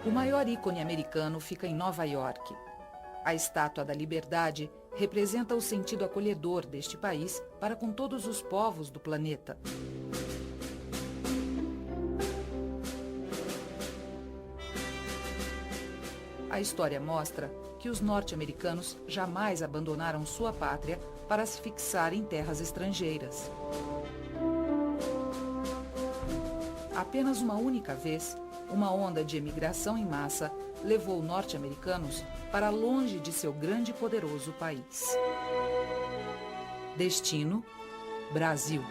O maior ícone americano fica em Nova York. A Estátua da Liberdade representa o sentido acolhedor deste país para com todos os povos do planeta. A história mostra que os norte-americanos jamais abandonaram sua pátria para se fixar em terras estrangeiras. Apenas uma única vez, uma onda de emigração em massa levou norte-americanos para longe de seu grande e poderoso país. Destino: Brasil.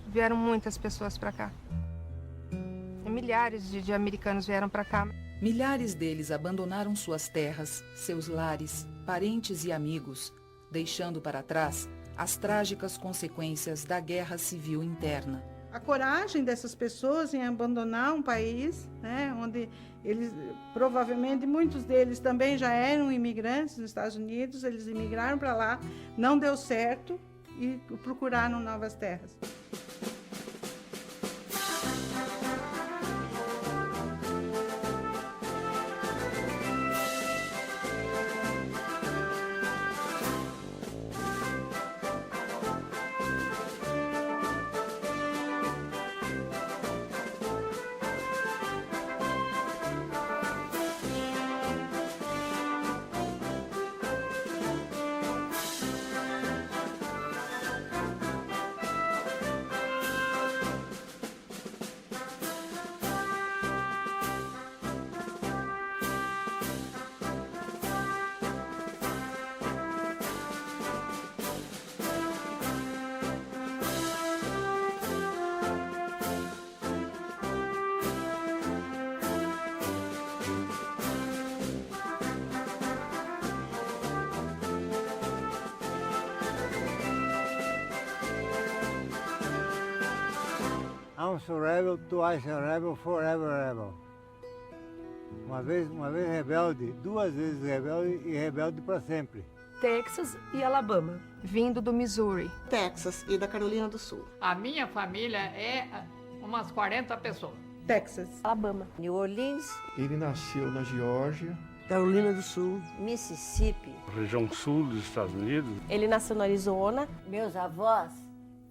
Vieram muitas pessoas para cá. Milhares de americanos vieram para cá. Milhares deles abandonaram suas terras, seus lares, parentes e amigos, deixando para trás as trágicas consequências da guerra civil interna. A coragem dessas pessoas em abandonar um país, né, onde eles, provavelmente muitos deles também já eram imigrantes nos Estados Unidos, eles imigraram para lá, não deu certo e procuraram novas terras. Once a rebel, twice a rebel, forever rebel. Uma vez rebelde, duas vezes rebelde e rebelde para sempre. Texas e Alabama, vindo do Missouri. Texas e da Carolina do Sul. A minha família é umas 40 pessoas. Texas. Alabama. New Orleans. Ele nasceu na Geórgia. Carolina do Sul. Mississippi. Região sul dos Estados Unidos. Ele nasceu no Arizona. Meus avós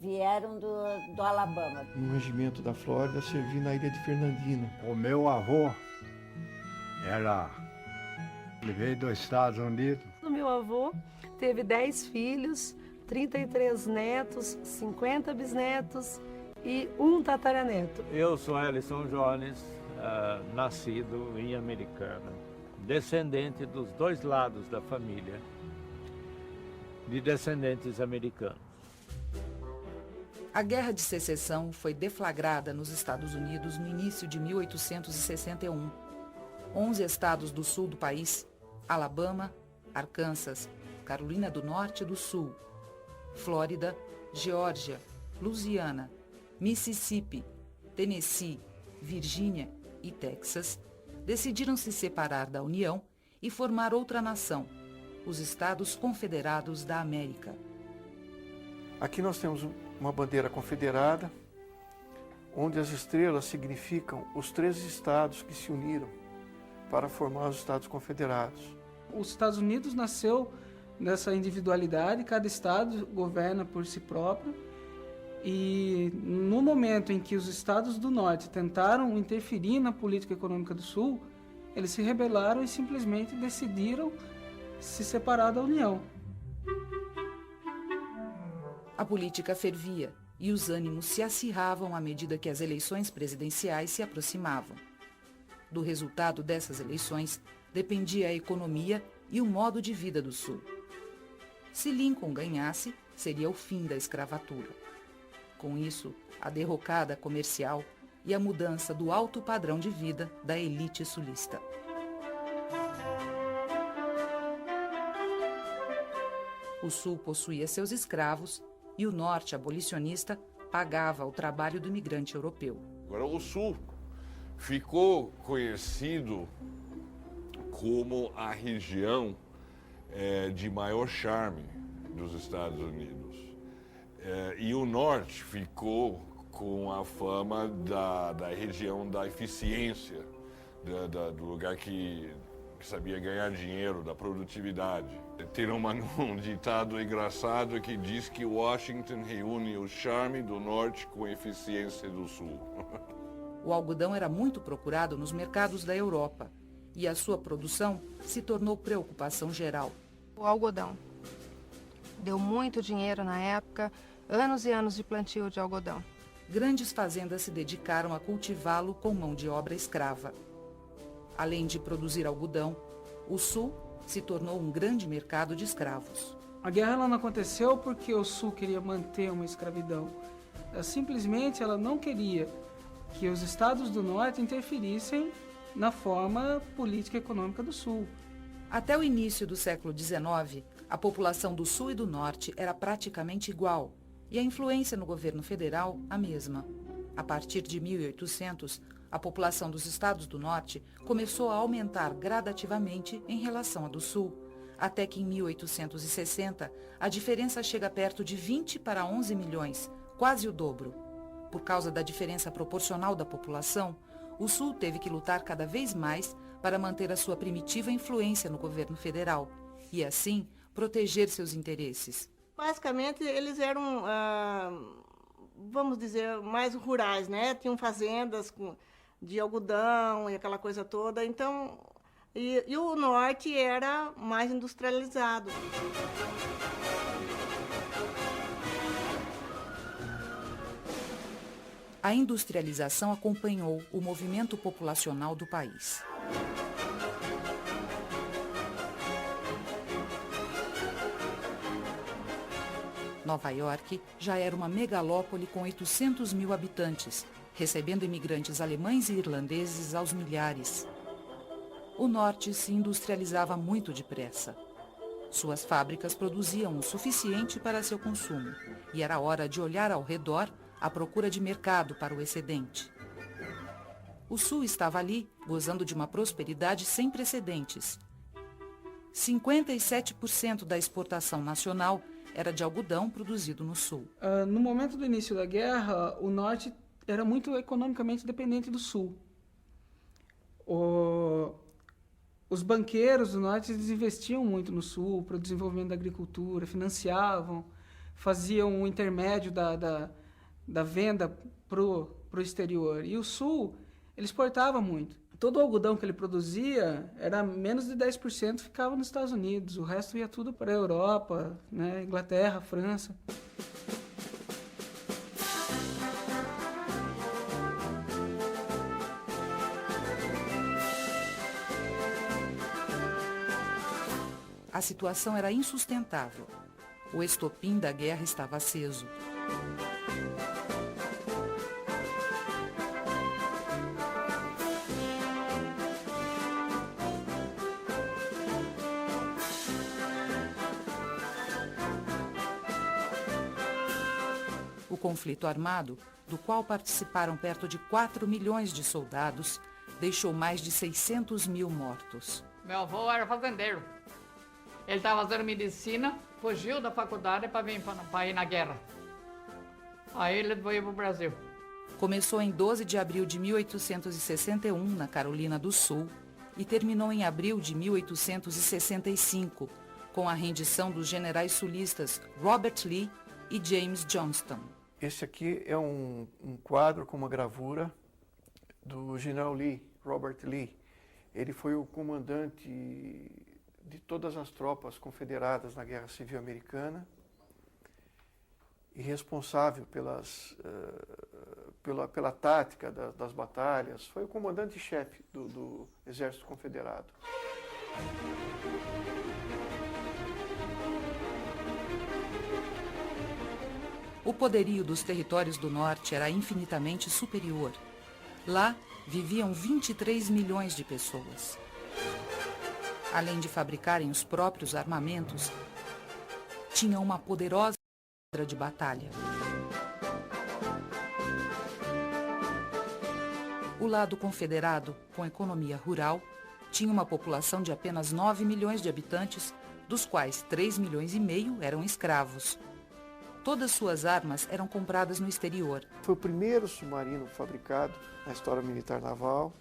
vieram do Alabama. No regimento da Flórida, servi na ilha de Fernandina. O meu avô ele veio dos Estados Unidos. O meu avô teve 10 filhos, 33 netos, 50 bisnetos e um tataraneto. Eu sou Ellison Jones, nascido em Americana, descendente dos dois lados da família, de descendentes americanos. A Guerra de Secessão foi deflagrada nos Estados Unidos no início de 1861. 11 estados do sul do país, Alabama, Arkansas, Carolina do Norte e do Sul, Flórida, Geórgia, Louisiana, Mississippi, Tennessee, Virgínia e Texas, decidiram se separar da União e formar outra nação, os Estados Confederados da América. Aqui nós temos uma bandeira confederada, onde as estrelas significam os 13 estados que se uniram para formar os Estados Confederados. Os Estados Unidos nasceu nessa individualidade, cada estado governa por si próprio, e no momento em que os estados do norte tentaram interferir na política econômica do sul, eles se rebelaram e simplesmente decidiram se separar da União. A política fervia e os ânimos se acirravam à medida que as eleições presidenciais se aproximavam. Do resultado dessas eleições dependia a economia e o modo de vida do Sul. Se Lincoln ganhasse, seria o fim da escravatura. Com isso, a derrocada comercial e a mudança do alto padrão de vida da elite sulista. O Sul possuía seus escravos e o Norte, abolicionista, pagava o trabalho do imigrante europeu. Agora, o Sul ficou conhecido como a região de maior charme dos Estados Unidos. E o norte ficou com a fama da região da eficiência, do lugar que sabia ganhar dinheiro, da produtividade. Tem um ditado engraçado que diz que Washington reúne o charme do norte com a eficiência do sul. O algodão era muito procurado nos mercados da Europa e a sua produção se tornou preocupação geral. O algodão deu muito dinheiro na época, anos e anos de plantio de algodão. Grandes fazendas se dedicaram a cultivá-lo com mão de obra escrava. Além de produzir algodão, o Sul se tornou um grande mercado de escravos. A guerra ela não aconteceu porque o Sul queria manter uma escravidão. Simplesmente ela não queria que os estados do Norte interferissem na forma política e econômica do Sul. Até o início do século XIX, a população do Sul e do Norte era praticamente igual e a influência no governo federal a mesma. A partir de 1800, a população dos estados do Norte começou a aumentar gradativamente em relação à do Sul, até que em 1860 a diferença chega perto de 20 para 11 milhões, quase o dobro. Por causa da diferença proporcional da população, o Sul teve que lutar cada vez mais para manter a sua primitiva influência no governo federal e, assim, proteger seus interesses. Basicamente, eles eram, vamos dizer, mais rurais, né? Tinham fazendas de algodão e aquela coisa toda. Então, e o norte era mais industrializado. A industrialização acompanhou o movimento populacional do país. Nova York já era uma megalópole com 800 mil habitantes, recebendo imigrantes alemães e irlandeses aos milhares. O norte se industrializava muito depressa. Suas fábricas produziam o suficiente para seu consumo, e era hora de olhar ao redor à procura de mercado para o excedente. O Sul estava ali, gozando de uma prosperidade sem precedentes. 57% da exportação nacional era de algodão produzido no Sul. No momento do início da guerra, o Norte era muito economicamente dependente do Sul. Os banqueiros do Norte eles investiam muito no Sul para o desenvolvimento da agricultura, financiavam, faziam um intermédio da venda pro exterior. E o Sul, ele exportava muito. Todo o algodão que ele produzia, era menos de 10% ficava nos Estados Unidos. O resto ia tudo para a Europa, né? Inglaterra, França. A situação era insustentável. O estopim da guerra estava aceso. O conflito armado, do qual participaram perto de 4 milhões de soldados, deixou mais de 600 mil mortos. Meu avô era fazendeiro. Ele estava fazendo medicina, fugiu da faculdade para ir na guerra. Aí ele veio para o Brasil. Começou em 12 de abril de 1861, na Carolina do Sul, e terminou em abril de 1865, com a rendição dos generais sulistas Robert Lee e James Johnston. Esse aqui é um quadro com uma gravura do general Lee, Robert Lee. Ele foi o comandante de todas as tropas confederadas na Guerra Civil Americana e responsável pela tática das batalhas. Foi o comandante-chefe do Exército Confederado. O poderio dos territórios do norte era infinitamente superior. Lá viviam 23 milhões de pessoas. Além de fabricarem os próprios armamentos, tinham uma poderosa indústria de batalha. O lado confederado, com economia rural, tinha uma população de apenas 9 milhões de habitantes, dos quais 3 milhões e meio eram escravos. Todas suas armas eram compradas no exterior. Foi o primeiro submarino fabricado na história militar naval.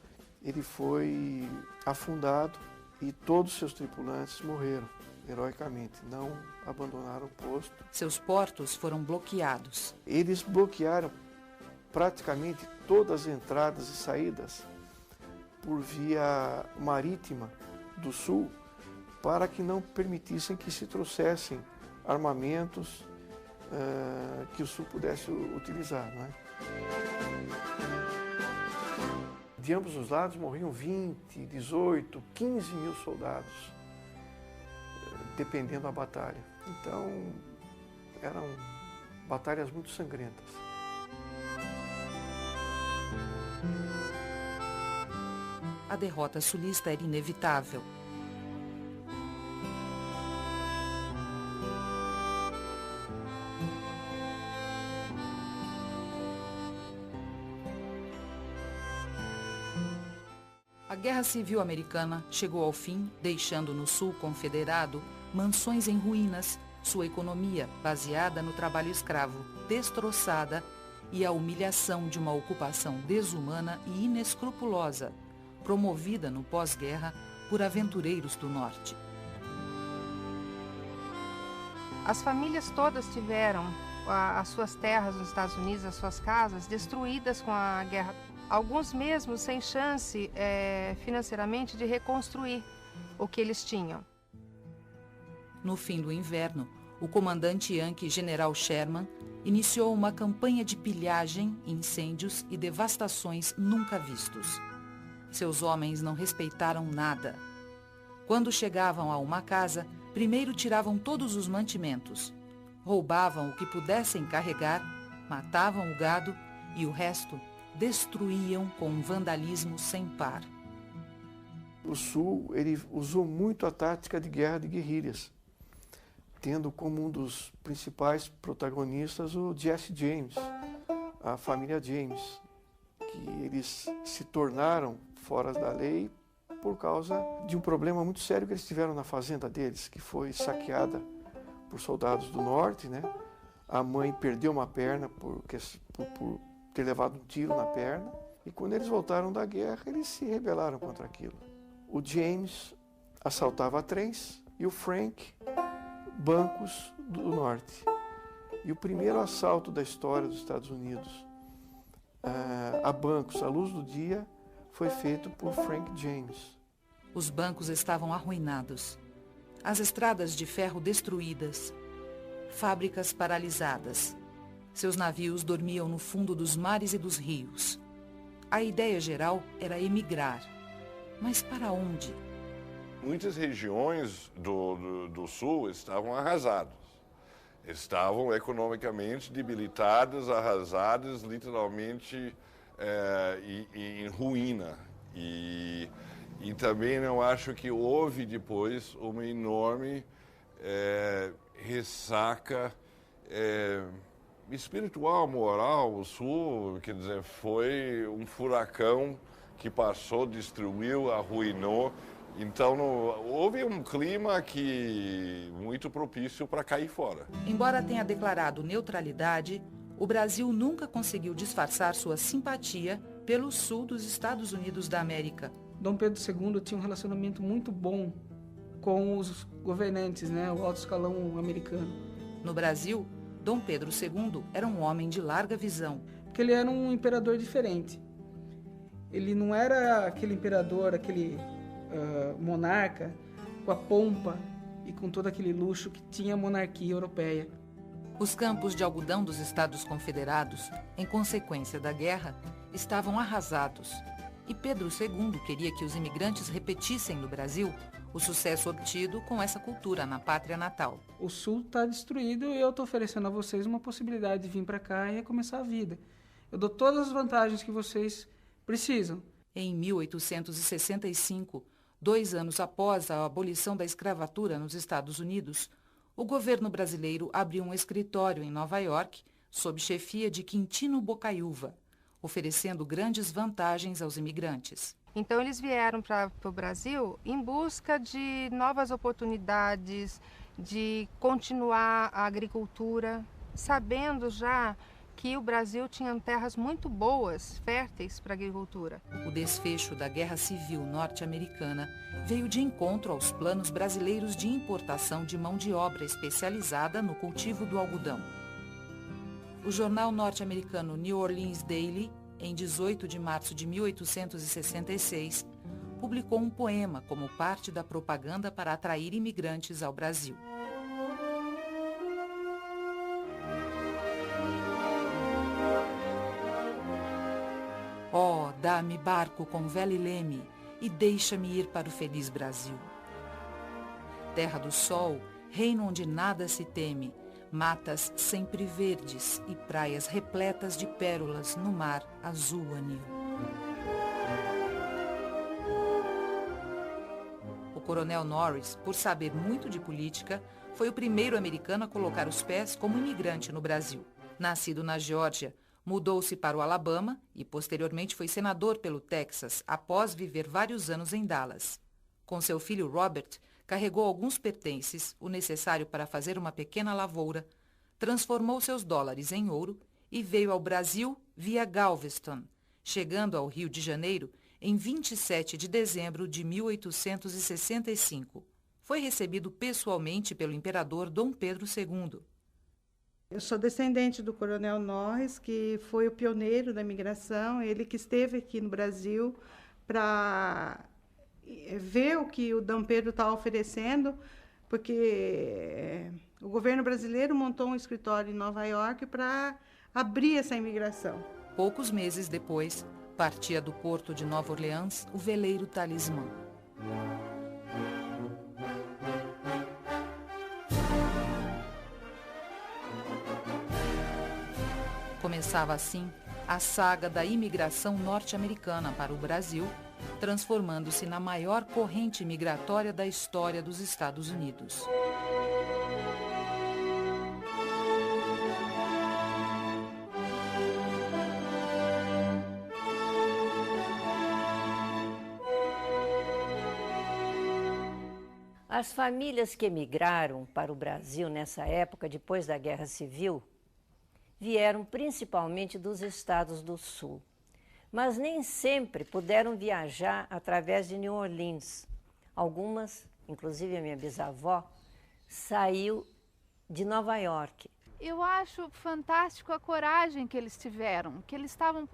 Ele foi afundado e todos os seus tripulantes morreram heroicamente, não abandonaram o posto. Seus portos foram bloqueados. Eles bloquearam praticamente todas as entradas e saídas por via marítima do sul para que não permitissem que se trouxessem armamentos que o sul pudesse utilizar. Não é? De ambos os lados morriam 20, 18, 15 mil soldados, dependendo da batalha. Então, eram batalhas muito sangrentas. A derrota sulista era inevitável. A Guerra Civil Americana chegou ao fim, deixando no sul confederado mansões em ruínas, sua economia, baseada no trabalho escravo, destroçada e a humilhação de uma ocupação desumana e inescrupulosa, promovida no pós-guerra por aventureiros do norte. As famílias todas tiveram as suas terras nos Estados Unidos, as suas casas, destruídas com a guerra. Alguns mesmo sem chance financeiramente de reconstruir o que eles tinham. No fim do inverno, o comandante Yankee General Sherman iniciou uma campanha de pilhagem, incêndios e devastações nunca vistos. Seus homens não respeitaram nada. Quando chegavam a uma casa, primeiro tiravam todos os mantimentos, roubavam o que pudessem carregar, matavam o gado e o resto destruíam com um vandalismo sem par. O Sul ele usou muito a tática de guerra de guerrilhas, tendo como um dos principais protagonistas o Jesse James, a família James, que eles se tornaram fora da lei por causa de um problema muito sério que eles tiveram na fazenda deles, que foi saqueada por soldados do norte, né? A mãe perdeu uma perna por ter levado um tiro na perna, e quando eles voltaram da guerra, eles se rebelaram contra aquilo. O James assaltava trens e o Frank bancos do norte. E o primeiro assalto da história dos Estados Unidos a bancos à luz do dia foi feito por Frank James. Os bancos estavam arruinados, as estradas de ferro destruídas, fábricas paralisadas. Seus navios dormiam no fundo dos mares e dos rios. A ideia geral era emigrar. Mas para onde? Muitas regiões do sul estavam arrasadas. Estavam economicamente debilitadas, arrasadas, literalmente em ruína. E também eu acho que houve depois uma enorme ressaca espiritual, moral. O Sul, quer dizer, foi um furacão que passou, destruiu, arruinou. Então, houve um clima muito propício para cair fora. Embora tenha declarado neutralidade, o Brasil nunca conseguiu disfarçar sua simpatia pelo sul dos Estados Unidos da América. Dom Pedro II tinha um relacionamento muito bom com os governantes, né, o alto escalão americano. No Brasil, Dom Pedro II era um homem de larga visão. Porque ele era um imperador diferente. Ele não era aquele imperador, aquele monarca com a pompa e com todo aquele luxo que tinha a monarquia europeia. Os campos de algodão dos Estados Confederados, em consequência da guerra, estavam arrasados. E Pedro II queria que os imigrantes repetissem no Brasil o sucesso obtido com essa cultura na pátria natal. O Sul está destruído e eu estou oferecendo a vocês uma possibilidade de vir para cá e recomeçar a vida. Eu dou todas as vantagens que vocês precisam. Em 1865, 2 anos após a abolição da escravatura nos Estados Unidos, o governo brasileiro abriu um escritório em Nova York, sob chefia de Quintino Bocaiúva, oferecendo grandes vantagens aos imigrantes. Então eles vieram para o Brasil em busca de novas oportunidades, de continuar a agricultura, sabendo já que o Brasil tinha terras muito boas, férteis para a agricultura. O desfecho da Guerra Civil norte-americana veio de encontro aos planos brasileiros de importação de mão de obra especializada no cultivo do algodão. O jornal norte-americano New Orleans Daily, em 18 de março de 1866, publicou um poema como parte da propaganda para atrair imigrantes ao Brasil. Oh, dá-me barco com vela e leme e deixa-me ir para o feliz Brasil. Terra do sol, reino onde nada se teme, matas sempre verdes e praias repletas de pérolas no mar azul anil. O coronel Norris, por saber muito de política, foi o primeiro americano a colocar os pés como imigrante no Brasil. Nascido na Geórgia, mudou-se para o Alabama e posteriormente foi senador pelo Texas, após viver vários anos em Dallas. Com seu filho Robert, carregou alguns pertences, o necessário para fazer uma pequena lavoura, transformou seus dólares em ouro e veio ao Brasil via Galveston, chegando ao Rio de Janeiro em 27 de dezembro de 1865. Foi recebido pessoalmente pelo imperador Dom Pedro II. Eu sou descendente do coronel Norris, que foi o pioneiro da imigração, ele que esteve aqui no Brasil para ver o que o Dom Pedro está oferecendo, porque o governo brasileiro montou um escritório em Nova York para abrir essa imigração. Poucos meses depois, partia do porto de Nova Orleans o veleiro Talismã. Começava assim a saga da imigração norte-americana para o Brasil, transformando-se na maior corrente migratória da história dos Estados Unidos. As famílias que emigraram para o Brasil nessa época, depois da Guerra Civil, vieram principalmente dos estados do Sul, mas nem sempre puderam viajar através de New Orleans. Algumas, inclusive a minha bisavó, saiu de Nova York. Eu acho fantástico a coragem que eles tiveram, que eles estavam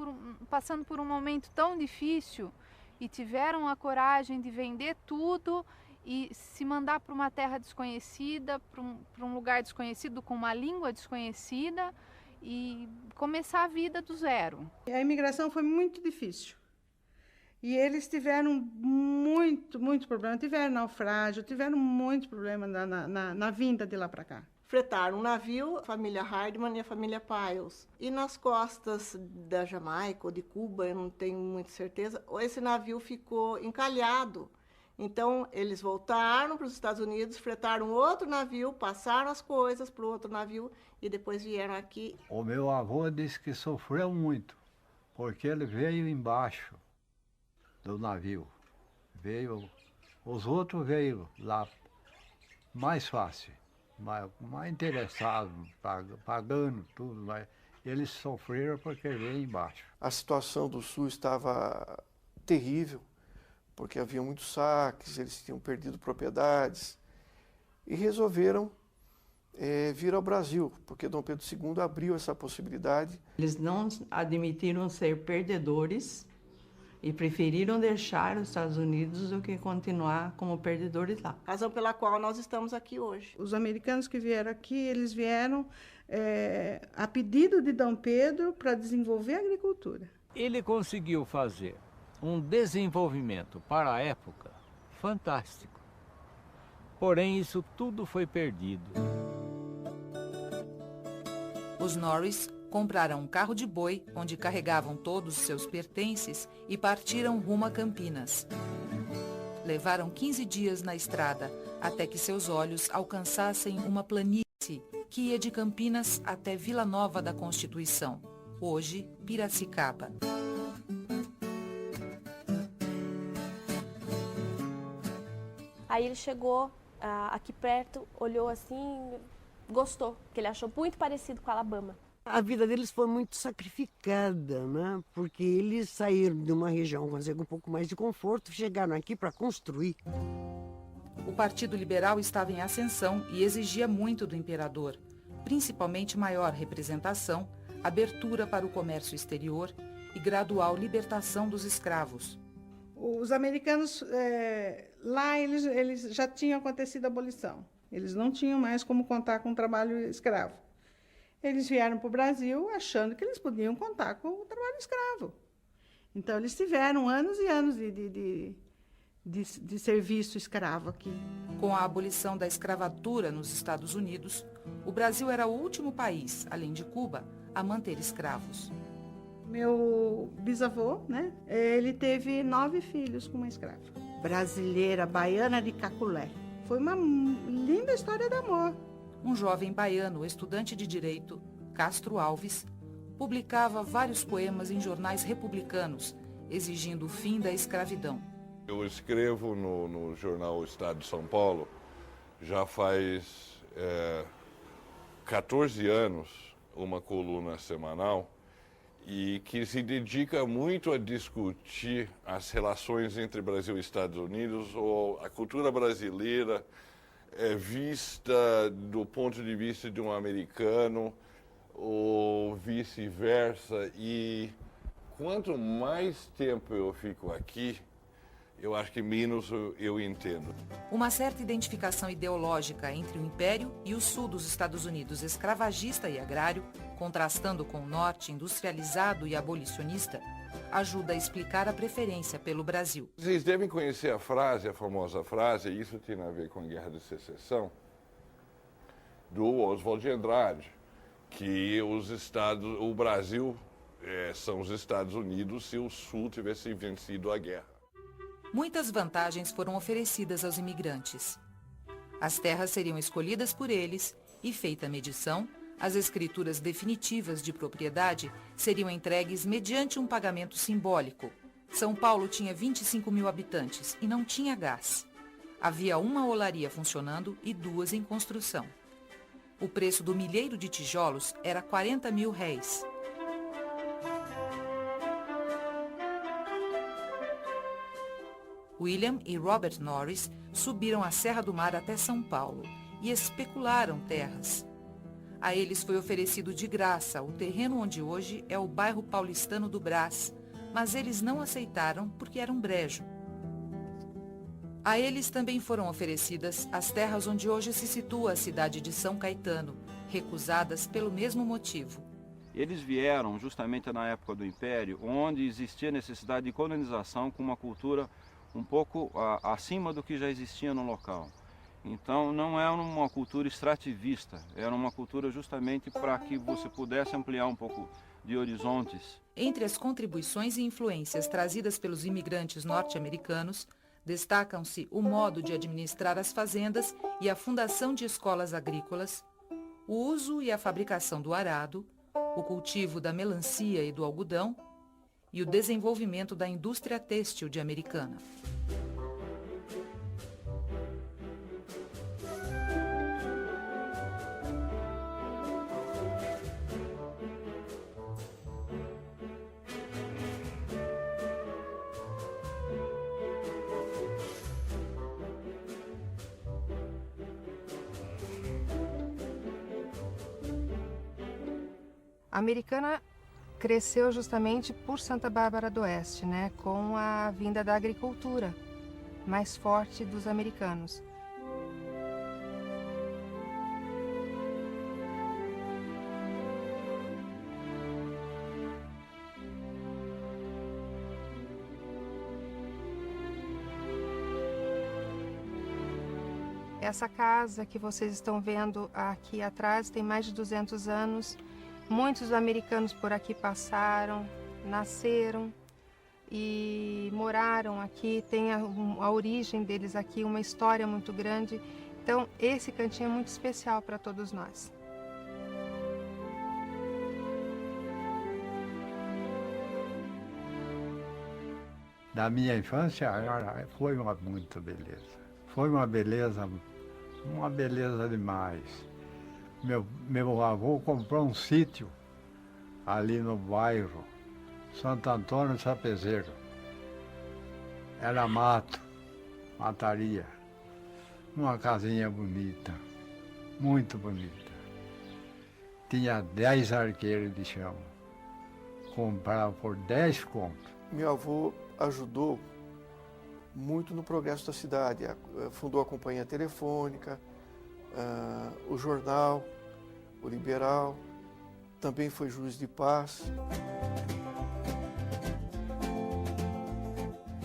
passando por um momento tão difícil e tiveram a coragem de vender tudo e se mandar para uma terra desconhecida, para um lugar desconhecido, com uma língua desconhecida, e começar a vida do zero. A imigração foi muito difícil. E eles tiveram muito problema. Tiveram naufrágio, tiveram muito problema na vinda de lá para cá. Fretaram um navio, a família Hardman e a família Piles. E nas costas da Jamaica ou de Cuba, eu não tenho muita certeza, esse navio ficou encalhado. Então, eles voltaram para os Estados Unidos, fretaram outro navio, passaram as coisas para o outro navio e depois vieram aqui. O meu avô disse que sofreu muito, porque ele veio embaixo do navio. Os outros veio lá mais fácil, mais interessados, pagando tudo, mas eles sofreram porque veio embaixo. A situação do Sul estava terrível, porque havia muitos saques, eles tinham perdido propriedades e resolveram vir ao Brasil, porque Dom Pedro II abriu essa possibilidade. Eles não admitiram ser perdedores e preferiram deixar os Estados Unidos do que continuar como perdedores lá. Razão pela qual nós estamos aqui hoje. Os americanos que vieram aqui, eles vieram a pedido de Dom Pedro para desenvolver a agricultura. Ele conseguiu fazer um desenvolvimento para a época fantástico. Porém, isso tudo foi perdido. Os Norris compraram um carro de boi, onde carregavam todos os seus pertences e partiram rumo a Campinas. Levaram 15 dias na estrada, até que seus olhos alcançassem uma planície que ia de Campinas até Vila Nova da Constituição, hoje Piracicaba. Aí ele chegou aqui perto, olhou assim, gostou, porque ele achou muito parecido com Alabama. A vida deles foi muito sacrificada, né? Porque eles saíram de uma região com um pouco mais de conforto, chegaram aqui para construir. O Partido Liberal estava em ascensão e exigia muito do imperador, principalmente maior representação, abertura para o comércio exterior e gradual libertação dos escravos. Os americanos, lá eles já tinham acontecido a abolição. Eles não tinham mais como contar com o trabalho escravo. Eles vieram para o Brasil achando que eles podiam contar com o trabalho escravo. Então, eles tiveram anos e anos de serviço escravo aqui. Com a abolição da escravatura nos Estados Unidos, o Brasil era o último país, além de Cuba, a manter escravos. Meu bisavô, né, ele teve 9 filhos com uma escrava. Brasileira, baiana de Caculé. Foi uma linda história de amor. Um jovem baiano, estudante de direito, Castro Alves, publicava vários poemas em jornais republicanos, exigindo o fim da escravidão. Eu escrevo no jornal Estado de São Paulo já faz 14 anos, uma coluna semanal, e que se dedica muito a discutir as relações entre Brasil e Estados Unidos, ou a cultura brasileira vista do ponto de vista de um americano, ou vice-versa. E quanto mais tempo eu fico aqui, eu acho que menos eu entendo. Uma certa identificação ideológica entre o Império e o Sul dos Estados Unidos, escravagista e agrário, contrastando com o Norte industrializado e abolicionista, ajuda a explicar a preferência pelo Brasil. Vocês devem conhecer a famosa frase, e isso tem a ver com a Guerra de Secessão, do Oswald de Andrade, que o Brasil são os Estados Unidos se o Sul tivesse vencido a guerra. Muitas vantagens foram oferecidas aos imigrantes. As terras seriam escolhidas por eles e, feita a medição, as escrituras definitivas de propriedade seriam entregues mediante um pagamento simbólico. São Paulo tinha 25 mil habitantes e não tinha gás. Havia uma olaria funcionando e 2 em construção. O preço do milheiro de tijolos era 40 mil réis. William e Robert Norris subiram a Serra do Mar até São Paulo e especularam terras. A eles foi oferecido de graça o terreno onde hoje é o bairro paulistano do Brás, mas eles não aceitaram porque era um brejo. A eles também foram oferecidas as terras onde hoje se situa a cidade de São Caetano, recusadas pelo mesmo motivo. Eles vieram justamente na época do Império, onde existia necessidade de colonização com uma cultura um pouco acima do que já existia no local. Então não é uma cultura extrativista, era uma cultura justamente para que você pudesse ampliar um pouco de horizontes. Entre as contribuições e influências trazidas pelos imigrantes norte-americanos, destacam-se o modo de administrar as fazendas e a fundação de escolas agrícolas, o uso e a fabricação do arado, o cultivo da melancia e do algodão e o desenvolvimento da indústria têxtil de Americana. A Americana cresceu justamente por Santa Bárbara do Oeste, né, com a vinda da agricultura mais forte dos americanos. Essa casa que vocês estão vendo aqui atrás tem mais de 200 anos. Muitos americanos por aqui passaram, nasceram e moraram aqui, tem a origem deles aqui, uma história muito grande. Então, esse cantinho é muito especial para todos nós. Da minha infância, foi muita beleza. Foi uma beleza demais. Meu avô comprou um sítio ali no bairro Santo Antônio de Sapezero. Era mato, mataria. Uma casinha bonita, muito bonita. Tinha 10 arqueiros de chão. Comprava por 10 contos. Meu avô ajudou muito no progresso da cidade. Fundou a companhia telefônica, o jornal, o Liberal, também foi juiz de paz.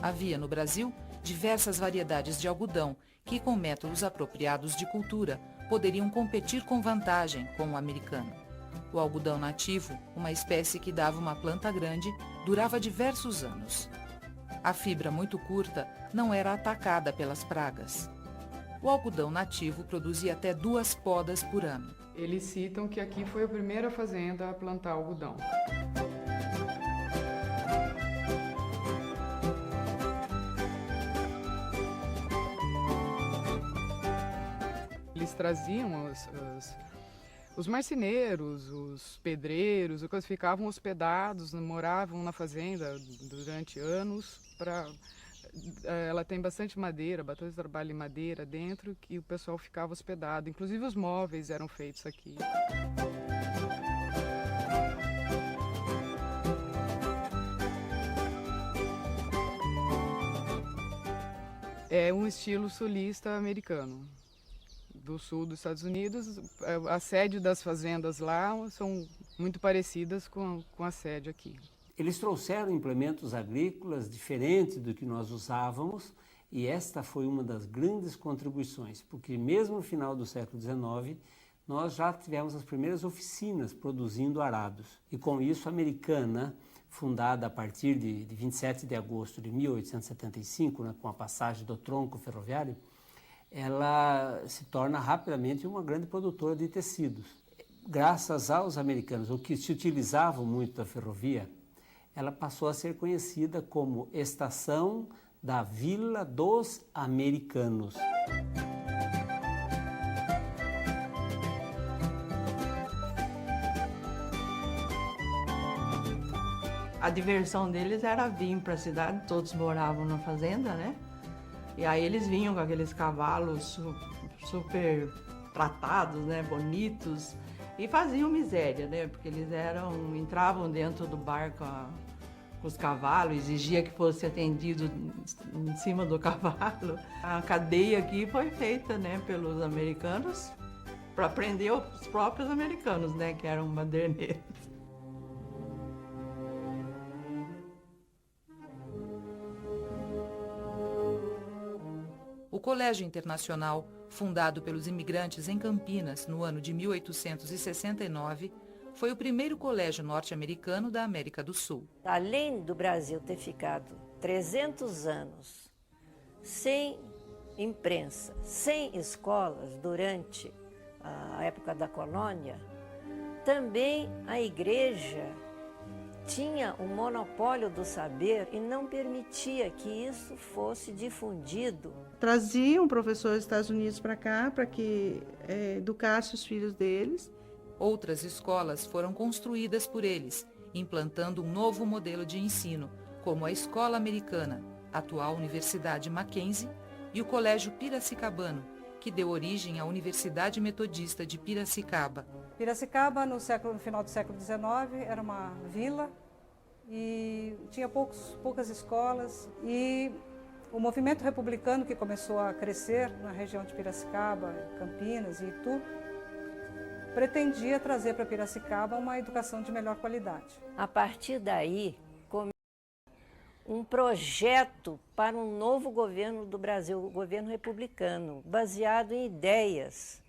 Havia no Brasil diversas variedades de algodão que, com métodos apropriados de cultura, poderiam competir com vantagem com o americano. O algodão nativo, uma espécie que dava uma planta grande, durava diversos anos. A fibra muito curta não era atacada pelas pragas. O algodão nativo produzia até 2 podas por ano. Eles citam que aqui foi a primeira fazenda a plantar algodão. Eles traziam os marceneiros, os pedreiros, que ficavam hospedados, moravam na fazenda durante anos. Ela tem bastante madeira, bastante trabalho em madeira dentro, que o pessoal ficava hospedado. Inclusive os móveis eram feitos aqui. É um estilo sulista americano, do sul dos Estados Unidos. A sede das fazendas lá são muito parecidas com a sede aqui. Eles trouxeram implementos agrícolas diferentes do que nós usávamos, e esta foi uma das grandes contribuições, porque mesmo no final do século XIX, nós já tivemos as primeiras oficinas produzindo arados. E com isso a Americana, fundada a partir de 27 de agosto de 1875, né, com a passagem do tronco ferroviário, ela se torna rapidamente uma grande produtora de tecidos. Graças aos americanos, o que se utilizavam muito da ferrovia, ela passou a ser conhecida como Estação da Vila dos Americanos. A diversão deles era vir para a cidade, todos moravam na fazenda, né? E aí eles vinham com aqueles cavalos super tratados, né, bonitos, e faziam miséria, né? Porque eles entravam dentro do bar com os cavalos, exigia que fosse atendido em cima do cavalo. A cadeia aqui foi feita, né, pelos americanos para prender os próprios americanos, né, que eram baderneiros. O Colégio Internacional, fundado pelos imigrantes em Campinas no ano de 1869, foi o primeiro colégio norte-americano da América do Sul. Além do Brasil ter ficado 300 anos sem imprensa, sem escolas durante a época da colônia, também a igreja tinha o monopólio do saber e não permitia que isso fosse difundido. Traziam professores dos Estados Unidos para cá para que educasse os filhos deles. Outras escolas foram construídas por eles, implantando um novo modelo de ensino, como a Escola Americana, atual Universidade Mackenzie, e o Colégio Piracicabano, que deu origem à Universidade Metodista de Piracicaba. Piracicaba, no final do século XIX, era uma vila e tinha poucas escolas. E o movimento republicano que começou a crescer na região de Piracicaba, Campinas e Itu, pretendia trazer para Piracicaba uma educação de melhor qualidade. A partir daí, um projeto para um novo governo do Brasil, o governo republicano, baseado em ideias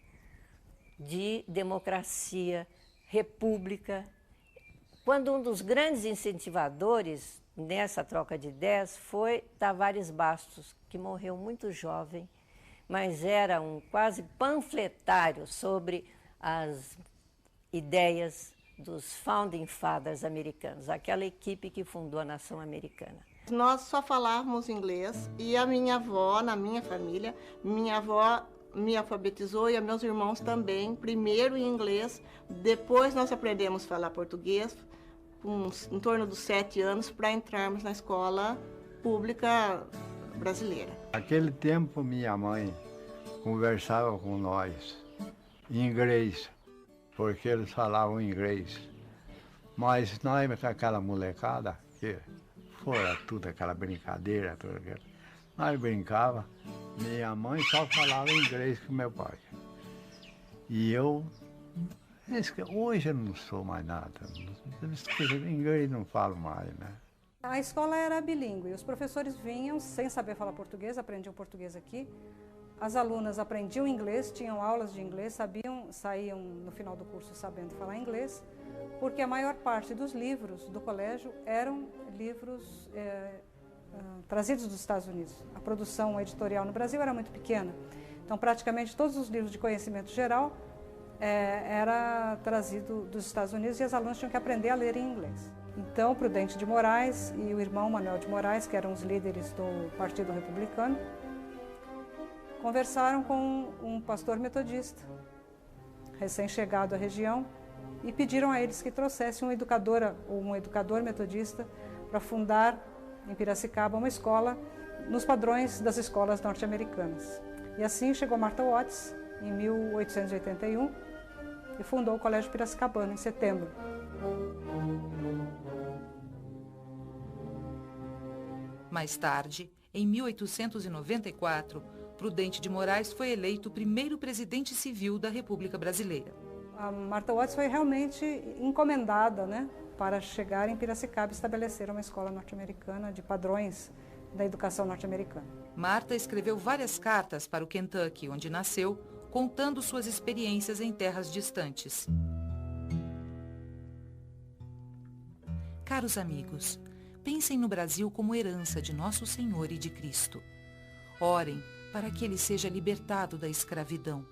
de democracia, república. Quando um dos grandes incentivadores nessa troca de ideias foi Tavares Bastos, que morreu muito jovem, mas era um quase panfletário sobre as ideias dos Founding Fathers americanos, aquela equipe que fundou a nação americana. Nós só falávamos inglês e a minha avó, na minha família, minha avó me alfabetizou e a meus irmãos também, primeiro em inglês, depois nós aprendemos a falar português, em torno dos 7 anos, para entrarmos na escola pública brasileira. Naquele tempo, minha mãe conversava com nós em inglês, porque eles falavam inglês. Mas nós, com aquela molecada, que fora tudo aquela brincadeira, tudo aquilo, nós brincava, minha mãe só falava inglês com meu pai. E eu, hoje eu não sou mais nada, inglês não falo mais, né? A escola era bilíngue, os professores vinham sem saber falar português, aprendiam português aqui. As alunas aprendiam inglês, tinham aulas de inglês, saíam no final do curso sabendo falar inglês, porque a maior parte dos livros do colégio eram livros trazidos dos Estados Unidos. A produção editorial no Brasil era muito pequena, então praticamente todos os livros de conhecimento geral era trazido dos Estados Unidos e as alunas tinham que aprender a ler em inglês. Então, Prudente de Moraes e o irmão Manuel de Moraes, que eram os líderes do Partido Republicano, conversaram com um pastor metodista, recém-chegado à região, e pediram a eles que trouxessem uma educadora ou um educador metodista para fundar em Piracicaba uma escola nos padrões das escolas norte-americanas. E assim chegou Martha Watts, em 1881, e fundou o Colégio Piracicabano, em setembro. Mais tarde, em 1894, Prudente de Moraes foi eleito o primeiro presidente civil da República Brasileira. A Martha Watts foi realmente encomendada, né, para chegar em Piracicaba e estabelecer uma escola norte-americana de padrões da educação norte-americana. Martha escreveu várias cartas para o Kentucky, onde nasceu, contando suas experiências em terras distantes. Caros amigos, pensem no Brasil como herança de Nosso Senhor e de Cristo. Orem para que ele seja libertado da escravidão.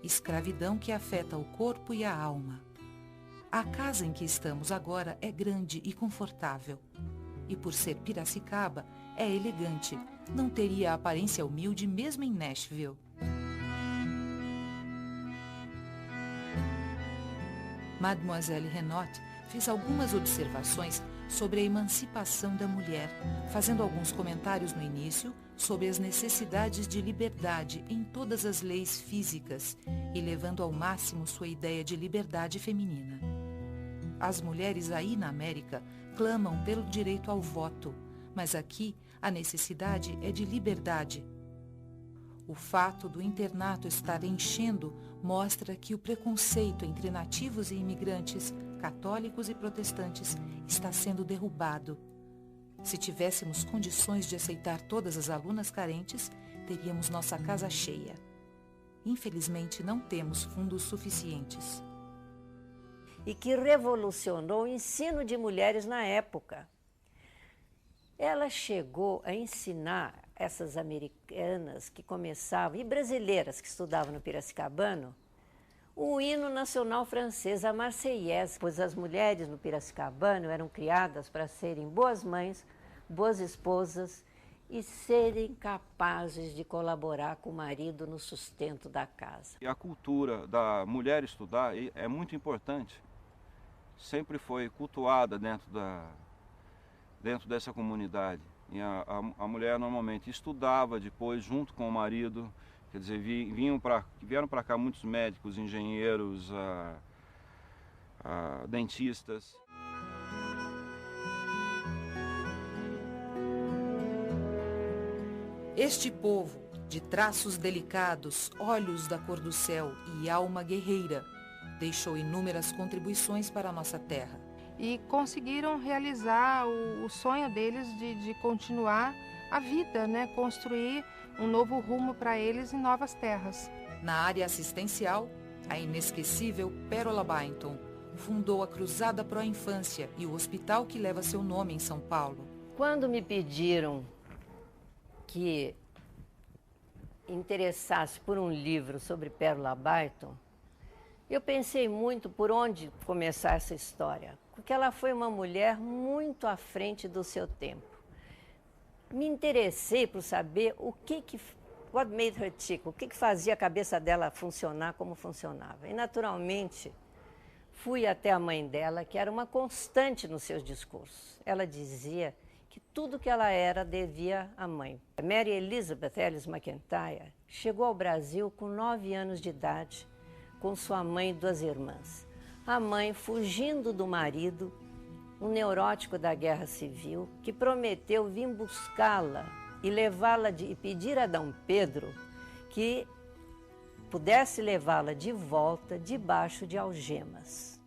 Escravidão que afeta o corpo e a alma. A casa em que estamos agora é grande e confortável. E por ser Piracicaba, é elegante. Não teria a aparência humilde mesmo em Nashville. Mademoiselle Renaud fez algumas observações sobre a emancipação da mulher, fazendo alguns comentários no início sobre as necessidades de liberdade em todas as leis físicas e levando ao máximo sua ideia de liberdade feminina. As mulheres aí na América clamam pelo direito ao voto, mas aqui a necessidade é de liberdade. O fato do internato estar enchendo mostra que o preconceito entre nativos e imigrantes, católicos e protestantes, está sendo derrubado. Se tivéssemos condições de aceitar todas as alunas carentes, teríamos nossa casa cheia. Infelizmente, não temos fundos suficientes. E que revolucionou o ensino de mulheres na época. Ela chegou a ensinar essas americanas que começavam, e brasileiras que estudavam no Piracicabano, o hino nacional francês, a Marseillaise, pois as mulheres no Piracicabano eram criadas para serem boas mães, boas esposas e serem capazes de colaborar com o marido no sustento da casa. E a cultura da mulher estudar é muito importante. Sempre foi cultuada dentro dessa comunidade. E a mulher normalmente estudava depois junto com o marido. Quer dizer, vieram para cá muitos médicos, engenheiros, dentistas. Este povo, de traços delicados, olhos da cor do céu e alma guerreira, deixou inúmeras contribuições para a nossa terra. E conseguiram realizar o sonho deles de continuar a vida, né? Construir um novo rumo para eles em novas terras. Na área assistencial, a inesquecível Pérola Byington fundou a Cruzada Pro Infância e o hospital que leva seu nome em São Paulo. Quando me pediram que interessasse por um livro sobre Pérola Byington, eu pensei muito por onde começar essa história, porque ela foi uma mulher muito à frente do seu tempo. Me interessei por saber o que what made her tick? O que fazia a cabeça dela funcionar como funcionava? E, naturalmente, fui até a mãe dela, que era uma constante nos seus discursos. Ela dizia que tudo que ela era devia à mãe. Mary Elizabeth Ellis McIntyre chegou ao Brasil com 9 anos de idade, com sua mãe e 2 irmãs. A mãe fugindo do marido, um neurótico da Guerra Civil, que prometeu vir buscá-la e levá-la e pedir a Dom Pedro que pudesse levá-la de volta debaixo de algemas.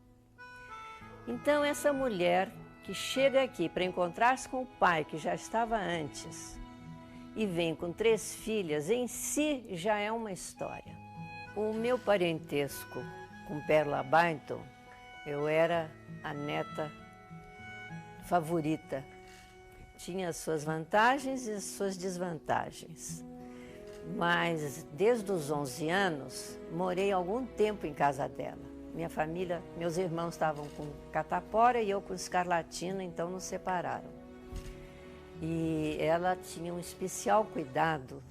Então essa mulher que chega aqui para encontrar-se com o pai, que já estava antes, e vem com 3 filhas, em si já é uma história. O meu parentesco com Pérola Byington, eu era a neta favorita. Tinha as suas vantagens e as suas desvantagens. Mas desde os 11 anos, morei algum tempo em casa dela. Minha família, meus irmãos estavam com catapora e eu com escarlatina, então nos separaram. E ela tinha um especial cuidado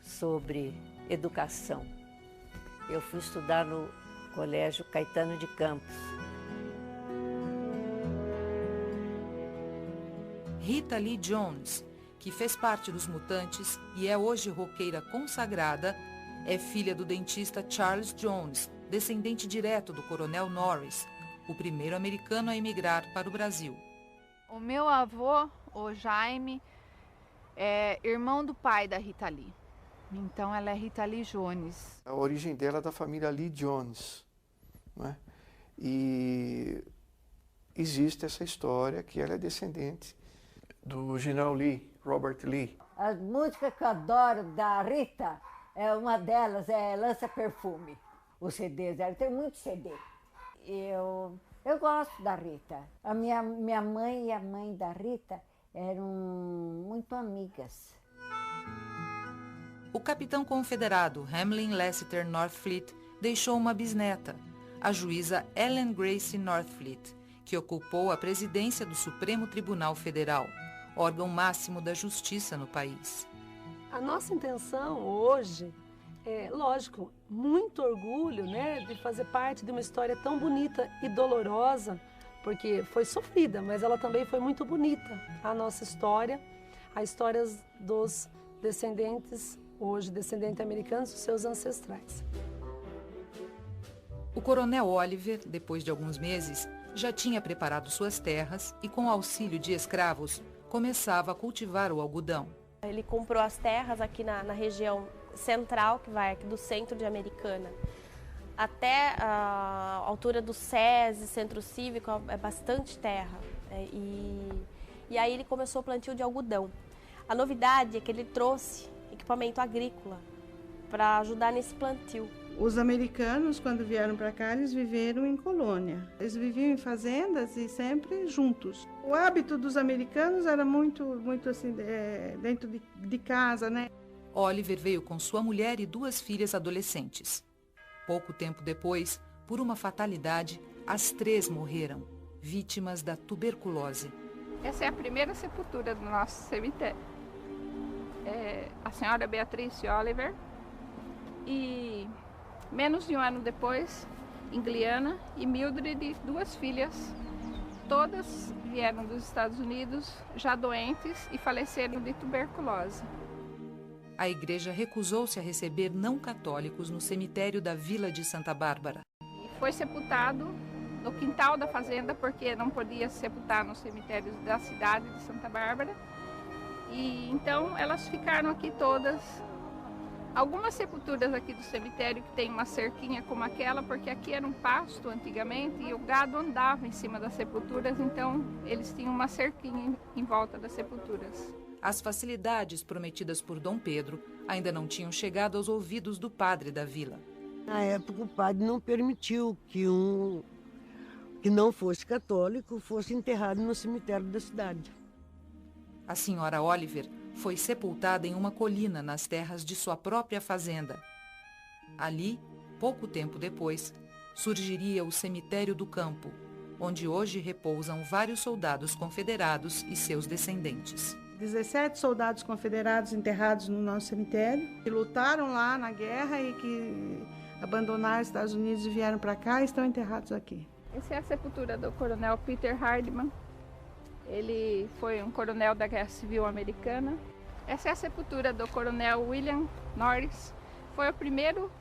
sobre educação. Eu fui estudar no Colégio Caetano de Campos. Rita Lee Jones, que fez parte dos Mutantes e é hoje roqueira consagrada, é filha do dentista Charles Jones, descendente direto do Coronel Norris, o primeiro americano a emigrar para o Brasil. O meu avô, o Jaime, é irmão do pai da Rita Lee. Então ela é Rita Lee Jones. A origem dela é da família Lee Jones, né? E existe essa história que ela é descendente do general Lee, Robert Lee. A música que eu adoro da Rita, uma delas é Lança Perfume. Os CDs dela, tem muito CD. Eu gosto da Rita. A minha mãe e a mãe da Rita eram muito amigas. O capitão confederado Hamlin Lassiter Northfleet deixou uma bisneta, a juíza Ellen Grace Northfleet, que ocupou a presidência do Supremo Tribunal Federal, órgão máximo da justiça no país. A nossa intenção hoje é, lógico, muito orgulho, né, de fazer parte de uma história tão bonita e dolorosa, porque foi sofrida, mas ela também foi muito bonita. A nossa história, a história dos descendentes, hoje descendentes americanos, dos seus ancestrais. O coronel Oliver, depois de alguns meses, já tinha preparado suas terras e, com auxílio de escravos, começava a cultivar o algodão. Ele comprou as terras aqui na região central, que vai aqui do centro de Americana, até a altura do SESI, Centro Cívico, é bastante terra. E aí ele começou o plantio de algodão. A novidade é que ele trouxe equipamento agrícola para ajudar nesse plantio. Os americanos, quando vieram para cá, eles viveram em colônia. Eles viviam em fazendas e sempre juntos. O hábito dos americanos era muito assim, dentro de casa, né? Oliver veio com sua mulher e 2 filhas adolescentes. Pouco tempo depois, por uma fatalidade, as 3 morreram, vítimas da tuberculose. Essa é a primeira sepultura do nosso cemitério. A senhora Beatriz Oliver e, menos de um ano depois, Ingliana e Mildred, 2 filhas, todas vieram dos Estados Unidos, já doentes e faleceram de tuberculose. A igreja recusou-se a receber não católicos no cemitério da Vila de Santa Bárbara. Foi sepultado no quintal da fazenda, porque não podia sepultar nos cemitérios da cidade de Santa Bárbara. E então elas ficaram aqui todas. Algumas sepulturas aqui do cemitério que tem uma cerquinha como aquela, porque aqui era um pasto antigamente e o gado andava em cima das sepulturas, então eles tinham uma cerquinha em volta das sepulturas. As facilidades prometidas por Dom Pedro ainda não tinham chegado aos ouvidos do padre da vila. Na época, o padre não permitiu que que não fosse católico fosse enterrado no cemitério da cidade. A senhora Oliver foi sepultada em uma colina nas terras de sua própria fazenda. Ali, pouco tempo depois, surgiria o cemitério do campo, onde hoje repousam vários soldados confederados e seus descendentes. 17 soldados confederados enterrados no nosso cemitério, que lutaram lá na guerra e que abandonaram os Estados Unidos e vieram para cá e estão enterrados aqui. Essa é a sepultura do coronel Peter Hardman. Ele foi um coronel da Guerra Civil Americana. Essa é a sepultura do coronel William Norris. Foi o primeiro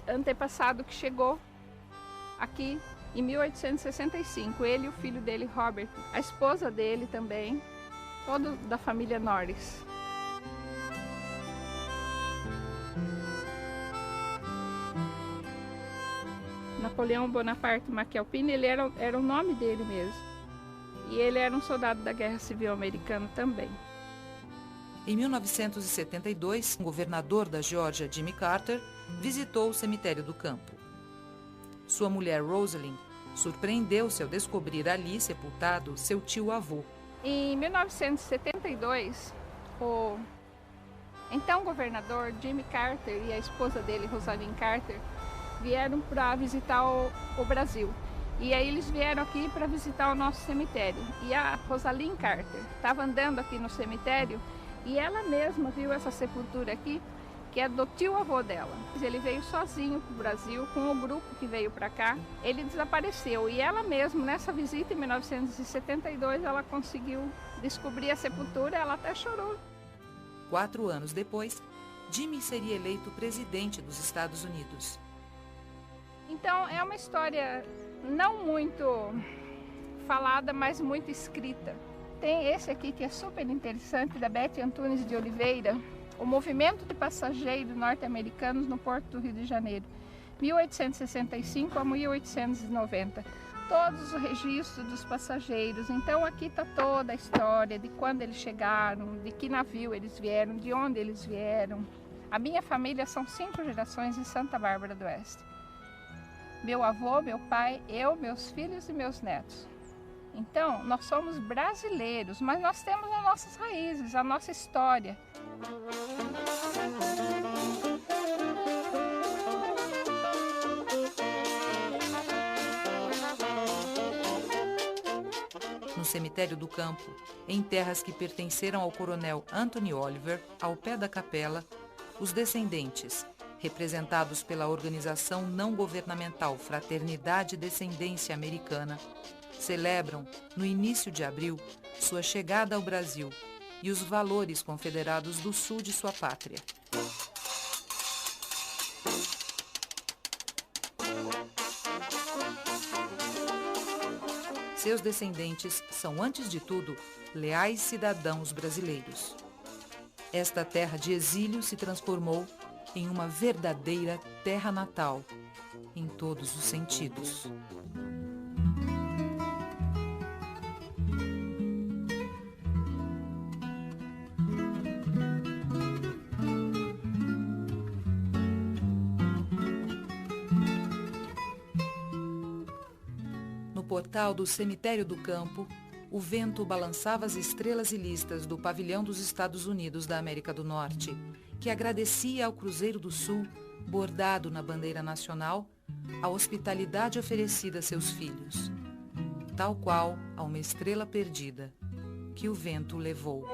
antepassado que chegou aqui em 1865. Ele e o filho dele, Robert. A esposa dele também, todo da família Norris. Napoleão Bonaparte McAlpine, ele era o nome dele mesmo. E ele era um soldado da Guerra Civil Americana também. Em 1972, o governador da Geórgia, Jimmy Carter, visitou o cemitério do campo. Sua mulher, Rosalind, surpreendeu-se ao descobrir ali sepultado seu tio-avô. Em 1972, o então governador Jimmy Carter e a esposa dele, Rosalind Carter, vieram para visitar o Brasil. E aí eles vieram aqui para visitar o nosso cemitério. E a Rosalind Carter estava andando aqui no cemitério e ela mesma viu essa sepultura aqui, que é do tio-avô dela. Ele veio sozinho para o Brasil, com o grupo que veio para cá. Ele desapareceu e ela mesma, nessa visita em 1972, ela conseguiu descobrir a sepultura, ela até chorou. 4 anos depois, Jimmy seria eleito presidente dos Estados Unidos. Então é uma história não muito falada, mas muito escrita. Tem esse aqui que é super interessante, da Beth Antunes de Oliveira, o movimento de passageiros norte-americanos no Porto do Rio de Janeiro, 1865 a 1890. Todos os registros dos passageiros. Então aqui está toda a história de quando eles chegaram, de que navio eles vieram, de onde eles vieram. A minha família são 5 gerações em Santa Bárbara do Oeste. Meu avô, meu pai, eu, meus filhos e meus netos. Então, nós somos brasileiros, mas nós temos as nossas raízes, a nossa história. No cemitério do campo, em terras que pertenceram ao coronel Anthony Oliver, ao pé da capela, os descendentes, representados pela organização não governamental Fraternidade e Descendência Americana, celebram, no início de abril, sua chegada ao Brasil e os valores confederados do sul de sua pátria. Seus descendentes são, antes de tudo, leais cidadãos brasileiros. Esta terra de exílio se transformou em uma verdadeira terra natal, em todos os sentidos. No portal do cemitério do campo, o vento balançava as estrelas e listas do pavilhão dos Estados Unidos da América do Norte, que agradecia ao Cruzeiro do Sul, bordado na bandeira nacional, a hospitalidade oferecida a seus filhos, tal qual a uma estrela perdida que o vento levou.